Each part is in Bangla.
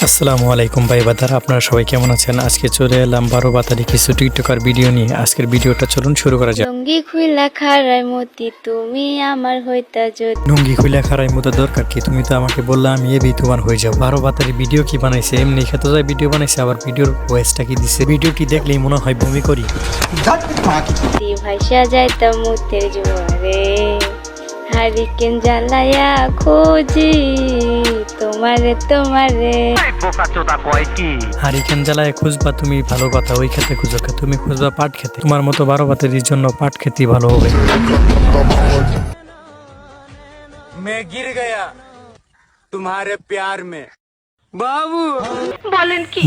আসসালামু আলাইকুম ভাই বাদার, আপনারা সবাই কেমন আছেন? আজকে চলে এলাম 12 বাতারি কিছু টিকটকার ভিডিও নিয়ে। আজকের ভিডিওটা চলুন শুরু করা যাক। লুঙ্গি খুইলা খারাই মতি তুমি আমার হইতা যদি লুঙ্গি খুলে খারাই মতো দরকার কি? তুমি তো আমাকে বললে আমি এ বিতুমান হয়ে যাবো। 12 বাতারি ভিডিও কি বানাইছে? এমনি খেতে যায় ভিডিও বানাইছে, আবার ভিডিওর ভয়েসটা কি দিছে? ভিডিওটি দেখলেই মনে হয় বমি করি। ভাইসা যাইতাম মুতের জোয়ারে হারিকেন জ্বালায়া খোঁজি তোমারে তোমারে। হারিকেন জ্বালায় খুঁজবা তুমি, ভালো কথা। ওই খেতে খুঁজো, তুমি খুঁজবা পাট খেতে। তোমার মতো 12 বাতারির জন্য পাট খেতে ভালো হবে। मैं गिर गया तुम्हारे प्यार में बाबू।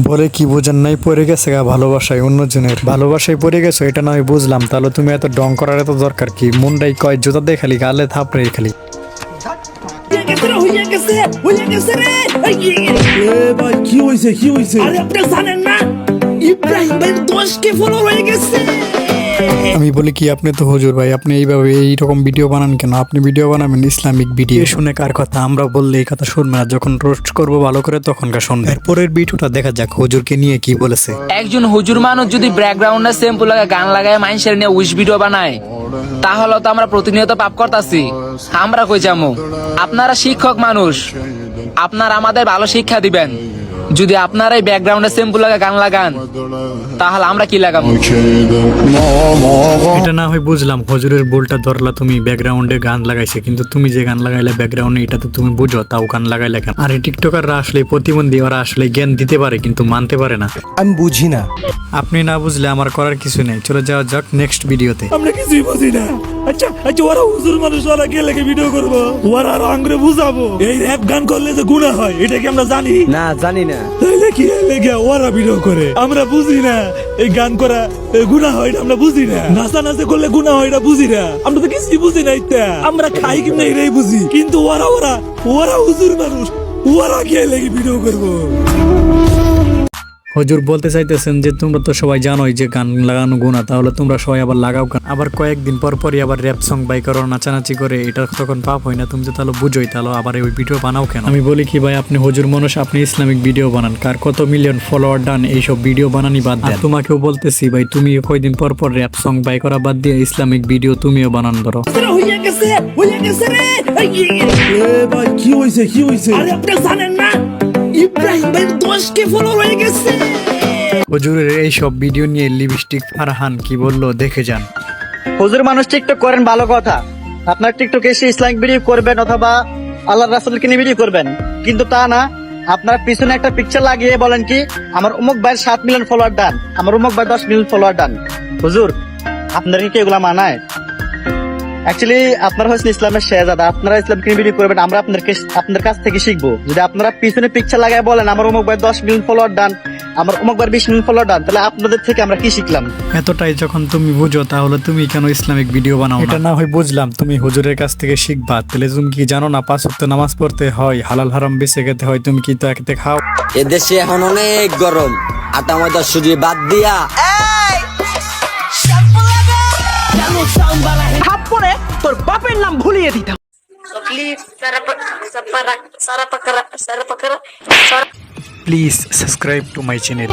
বলে কি বোঝেন নাই? পড়ে গেছে গা ভালোবাসায়, অন্যজনের ভালোবাসায় পড়ে গেছো, এটা না আমি বুঝলাম। তাহলে তুমি এত ডং করার এত দরকার কি? মুন্ডাই কয় জুতা দিয়ে খালি, গালে থাপড়ে খালি। ভাই কি হইছে আরে আপনি জানেন না ইব্রাহিম ভাই 10K ফলোয়ার হয়ে গেছে। আমি বলি কি, আপনি তো হুজুর ভাই, আপনি এইভাবে এইরকম ভিডিও বানান কেন? আপনি ভিডিও বানাবেন ইসলামিক ভিডিও। শুনে কার কথা? আমরা বললে এই কথা শুনবে না, যখন রোস্ট করবো ভালো করে তখনকার শুনবে। এরপরের ভিডিওটা দেখা যাক হুজুরকে নিয়ে কি বলেছে। একজন হুজুর মানুষ যদি ব্যাকগ্রাউন্ডে শ্যাম্পু লাগায় গান লাগায় মানুষের নিয়ে উইশ ভিডিও বানায়, তাহলে তো আমরা প্রতিনিয়ত পাপ করতাছি। আমরা কই যাবো? আপনারা শিক্ষক মানুষ, আপনারা আমাদের ভালো শিক্ষা দিবেন। যদি আপনারা এই ব্যাকগ্রাউন্ডে শ্যাম্পু লাগায় গান লাগান, তাহলে আমরা কি লাগাবো? এটা না হয় বুঝলাম, হুজুরের ভুলটা ধরলা তুমি। ব্যাকগ্রাউন্ডে গান লাগাইছে, কিন্তু তুমি যে গান লাগাইলে ব্যাকগ্রাউন্ডে, এটা তো তুমি বুঝো, তাও গান লাগাইলে কেন? আর এই টিকটকাররা আসলে প্রতিবন্ধী, ওরা আসলে জ্ঞান দিতে পারে কিন্তু মানতে পারে না। আমি বুঝি না, আপনি না বুঝলে আমার করার কিছু নেই। চলে যাওয়া যাক নেক্সট ভিডিওতে। আমরা কিছুই বুঝি না। আচ্ছা ওরা হুজুর মানুষ, ওরা কে লেগে ভিডিও করবো? ওরা আর আঙ্গুরে বুঝাবো এই র‍্যাপ গান করলে যে গুনাহ হয়, এটা কি আমরা জানি না? জানি না। তাইলে কি লেগে ওরা ভিডিও করে? আমরা বুঝি না এই গান করা গুনাহ হয়, এটা আমরা বুঝি না। নাচা করলে গুনাহ হয়, এটা বুঝি না। আমরা তো কিছুই বুঝি না। এটা আমরা খাই কিনা এটাই বুঝি, কিন্তু ওরা হুজুর মানুষ, ওরা কে লেগে ভিডিও করবো? হুজুর বলতে চাইতেছেন যে তোমরা তো সবাই জানোই যে গান লাগানো গুনাহ, তাহলে তোমরা সবাই আবার লাগাও কেন? আবার কয়েকদিন পর পরই আবার র‍্যাপ সং বাই করো, নাচানাচি করে, এটা তখন পাপ হয় না? তুমি তো তাহলে বুঝোই, তাহলে আবার ওই ভিডিও বানাও কেন? আমি বলি কি ভাই, আপনি হুজুর মানুষ, আপনি ইসলামিক ভিডিও বানান। কার কত মিলিয়ন ফলোয়ার ডান, এইসব ভিডিও বানানি বাদ দেন। তোমাকেও বলতেছি ভাই, তুমি কয়েকদিন পর পর র‍্যাপ সং বাই করা বাদ দিয়ে ইসলামিক ভিডিও তুমিও বানান ধরো। ভাই কি হইছে আরে আপনি জানেন না ইব্রাহিম ভাই 10K ফলোয়ার হয়ে গেছে। হুজুরের এই সব ভিডিও নিয়ে লিপস্টিক ফারহান কি বললো দেখে যান। হুজুর মানুষ টিকটক করেন, ভালো কথা। আপনার টিকটক এসে ইসলামিক ভিডিও করবেন অথবা আল্লাহর রাসূলকে নিয়ে ভিডিও করবেন, কিন্তু তা না। আপনার পিছনে একটা পিকচার লাগিয়ে বলেন কি, আমার অমুক ভাইয়ের 7 মিলিয়ন ফলোয়ার ডান, আমার অমুক ভাই 10 মিলিয়ন ফলোয়ার ডান। হুজুর আপনার কি এগুলা মানায়? অ্যাকচুয়ালি আপনারা হচ্ছে ইসলামের শেহজাদা, আপনারা ইসলামকে নিয়ে ভিডিও করবেন, আমরা আপনার কাছ থেকে শিখবো। যদি আপনারা পিছনে পিকচার লাগায় বলেন আমার অমুক ভাই 10 মিলিয়ন ফলোয়ার ডান, আমার অমুক ভাই 20 মিলিয়ন ফলোয়ার ডান, তাহলে আপনাদের থেকে আমরা কি শিখলাম? এতটাই যখন তুমি বুঝো, তাহলে তুমি কেন ইসলামিক ভিডিও বানাও না? এটা না হয় বুঝলাম তুমি হুজুরের কাছ থেকে শিখবা, তাহলে তুমি কি জানো না 5 ওয়াক্ত নামাজ পড়তে হয়, হালাল হারাম বেঁচে খেতে হয়? তুমি কি তো একতে খাও? এদেশে এখন অনেক গরম, আটা ময়দা সুজি বাদ দিয়া থাপ্পড়ে তোর বাপের নাম ভুলিয়ে দিতাম। Please subscribe to my channel.